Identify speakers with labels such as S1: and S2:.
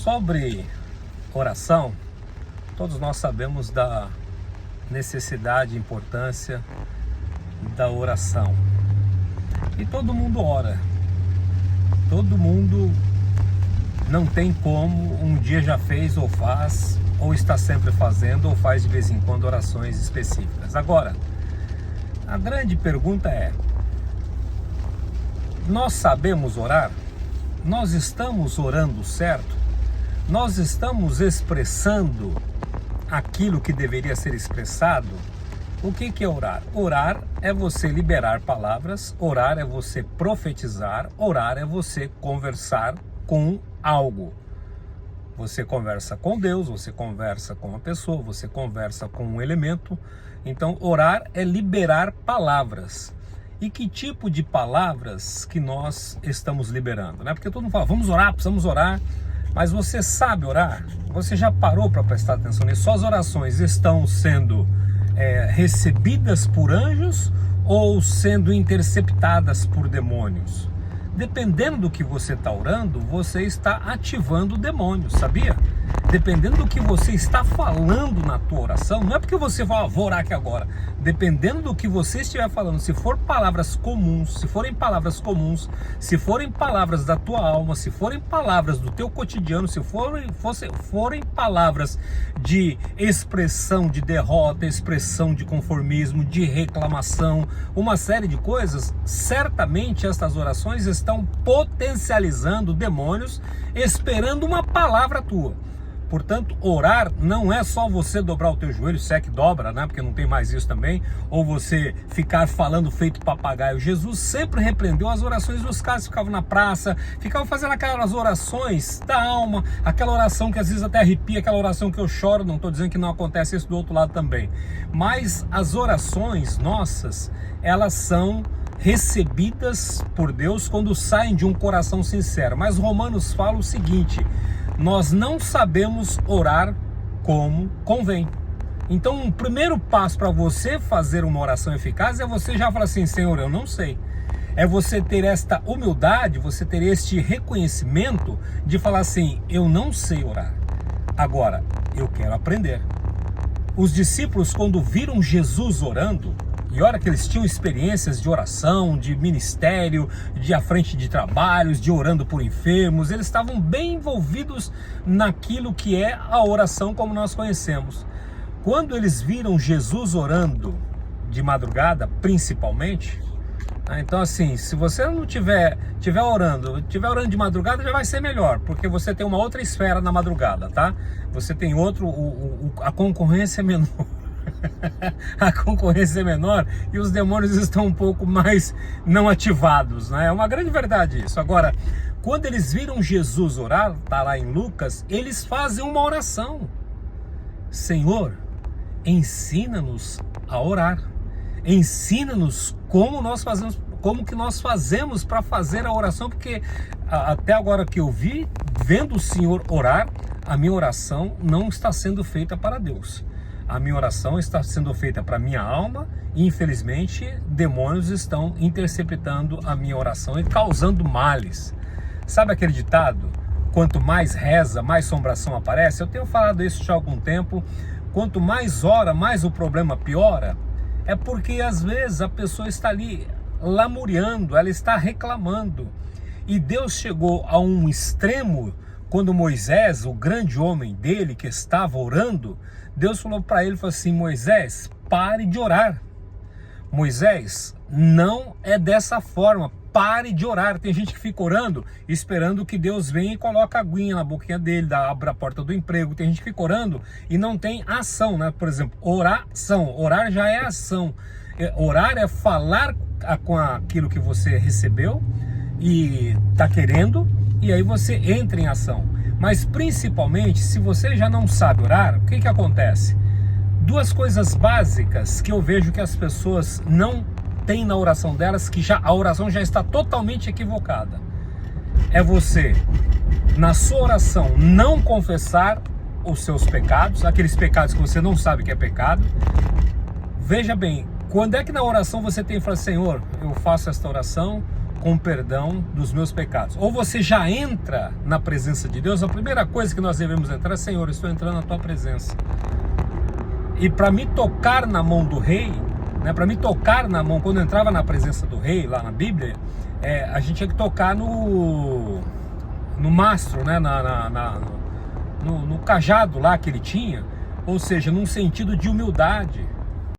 S1: Sobre oração, todos nós sabemos da necessidade e importância da oração. E todo mundo ora. Todo mundo não tem como, um dia já fez ou faz, ou está sempre fazendo, ou faz de vez em quando orações específicas. Agora, a grande pergunta é: nós sabemos orar? Nós estamos orando certo? Nós estamos expressando aquilo que deveria ser expressado? O que é orar? Orar é você liberar palavras, orar é você profetizar, orar é você conversar com algo. Você conversa com Deus, você conversa com uma pessoa, você conversa com um elemento. Então, orar é liberar palavras. E que tipo de palavras que nós estamos liberando, né? Porque todo mundo fala, vamos orar, precisamos orar. Mas você sabe orar? Você já parou para prestar atenção nisso? Suas orações estão sendo recebidas por anjos ou sendo interceptadas por demônios? Dependendo do que você está orando, você está ativando demônios, sabia? Dependendo do que você está falando na tua oração, não é porque você fala, vou orar aqui agora. Dependendo do que você estiver falando, se for palavras comuns, se forem palavras comuns, se forem palavras da tua alma, se forem palavras do teu cotidiano, se forem palavras de expressão de derrota, expressão de conformismo, de reclamação, uma série de coisas, certamente estas orações estão potencializando demônios, esperando uma palavra tua. Portanto, orar não é só você dobrar o teu joelho, se é que dobra, né? Porque não tem mais isso também, ou você ficar falando feito papagaio. Jesus sempre repreendeu as orações dos caras que ficavam na praça, ficavam fazendo aquelas orações da alma, aquela oração que às vezes até arrepia, aquela oração que eu choro. Não estou dizendo que não acontece isso do outro lado também, mas as orações nossas, elas são recebidas por Deus quando saem de um coração sincero. Mas Romanos fala o seguinte: nós não sabemos orar como convém. Então, o primeiro passo para você fazer uma oração eficaz é você já falar assim, Senhor, eu não sei. É você ter esta humildade, você ter este reconhecimento de falar assim, eu não sei orar. Agora, eu quero aprender. Os discípulos, quando viram Jesus orando, e olha que eles tinham experiências de oração, de ministério, de à frente de trabalhos, de orando por enfermos, eles estavam bem envolvidos naquilo que é a oração como nós conhecemos. Quando eles viram Jesus orando de madrugada, principalmente, então assim, se você não tiver orando de madrugada, já vai ser melhor, porque você tem uma outra esfera na madrugada, tá? Você tem a concorrência é menor. A concorrência é menor e os demônios estão um pouco mais não ativados, né? É uma grande verdade isso. Agora, quando eles viram Jesus orar, está lá em Lucas, eles fazem uma oração. Senhor, ensina-nos a orar. Ensina-nos como que nós fazemos para fazer a oração, porque até agora que eu vi, vendo o Senhor orar, a minha oração não está sendo feita para Deus. A minha oração está sendo feita para minha alma e, infelizmente, demônios estão interceptando a minha oração e causando males. Sabe aquele ditado? Quanto mais reza, mais assombração aparece? Eu tenho falado isso já há algum tempo. Quanto mais ora, mais o problema piora. É porque, às vezes, a pessoa está ali lamuriando, ela está reclamando. E Deus chegou a um extremo. Quando Moisés, o grande homem dele que estava orando, Deus falou para ele, falou assim, Moisés, pare de orar. Moisés, não é dessa forma, pare de orar. Tem gente que fica orando, esperando que Deus venha e coloque a aguinha na boquinha dele, abre a porta do emprego. Tem gente que fica orando e não tem ação, né? Por exemplo, oração, orar já é ação. Orar é falar com aquilo que você recebeu e está querendo, e aí você entra em ação. Mas principalmente, se você já não sabe orar, o que acontece? Duas coisas básicas que eu vejo que as pessoas não têm na oração delas, que a oração já está totalmente equivocada. É você, na sua oração, não confessar os seus pecados, aqueles pecados que você não sabe que é pecado. Veja bem, quando é que na oração você tem que falar, Senhor, eu faço esta oração com perdão dos meus pecados. Ou você já entra na presença de Deus, a primeira coisa que nós devemos entrar é: Senhor, eu estou entrando na tua presença. E para me tocar na mão do rei, né, para me tocar na mão, quando eu entrava na presença do rei, lá na Bíblia, a gente tinha que tocar no mastro, né, no cajado lá que ele tinha, ou seja, num sentido de humildade.